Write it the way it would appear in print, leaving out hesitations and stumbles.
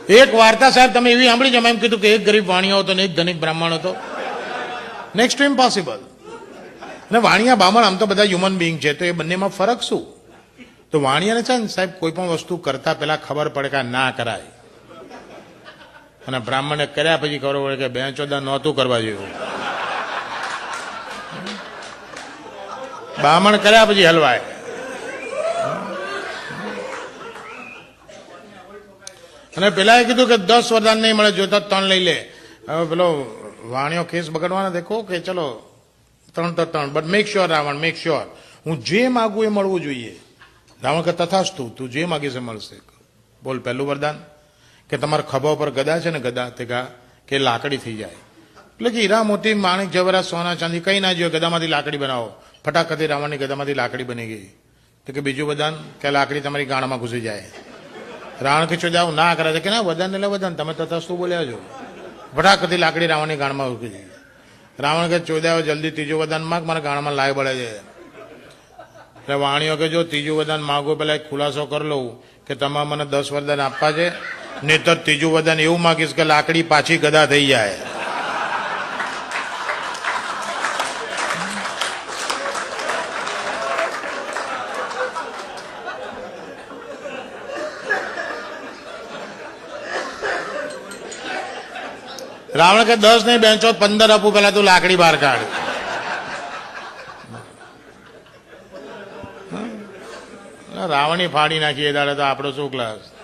એક વાર્તા સાહેબ તમે એવી સાંભળી છે, એમ કીધું કે એક ગરીબ વાણિયો હતો ને એક ધનિક બ્રાહ્મણ હતો. Next to impossible. અને વાણિયા બ્રાહ્મણ આમ તો બધા હ્યુમન બિંગ છે, તો એ બંનેમાં ફરક શું? તો વાણિયાને છે ને સાહેબ કોઈ પણ વસ્તુ કરતા પહેલા ખબર પડે કે ના કરાય, અને બ્રાહ્મણે કર્યા પછી ખબર પડે કે 214 નહોતું કરવા જેવું. બ્રાહ્મણ કર્યા પછી હલવાય. અને પેલા એ કીધું કે 10 વરદાન નહીં મળે, જોતા 3 લઈ લે. હવે પેલો વાણિયો કેસ બગાડવાના દેખો કે ચલો 3 તો 3, but make sure Ravan, make sure હું જે માગું એ મળવું જોઈએ. રાવણ કે તથાસ્તુ, તું જે માગીશ એ મળશે. બોલ પહેલું વરદાન કે તમારા ખભા ઉપર ગદા છે ને, ગદા તે કે લાકડી થઈ જાય. એટલે કે હીરા મોતી માણિક જવાહરાત સોના ચાંદી કઈ ના જોઈએ, ગદામાંથી લાકડી બનાવો. ફટાકથી રાવણની ગદામાંથી લાકડી બની ગઈ. તો કે બીજું વરદાન કે લાકડી તમારી ગાણમાં ઘૂસી જાય. રાવણ કે ચોજાવ ના કરે કે ના વદાન એટલે વદાન, તમે તથાસ્તુ બોલ્યા છો. ફટાકથી લાકડી રાવણની ગાણમાં ઘૂસી જાય. રાવણ કે ચોદાવ જલ્દી ત્રીજું વદાન માગ, મારા ગાણમાં લાય બળે છે. એટલે વાણીઓ કે જો ત્રીજું વરદાન માગો પેલા એક ખુલાસો કરી લઉં કે તમારે મને 10 વરદાન આપવા છે, નહીતર ત્રીજું વરદાન એવું માગીશ કે લાકડી પાછી ગદા થઈ જાય. રાવણ કે 10 નહીં 15 આપું, પેલા તું લાકડી બહાર કાઢ. રાવણી ફાડી નાખીએ ત્યારે તો આપણો શું ક્લાસ.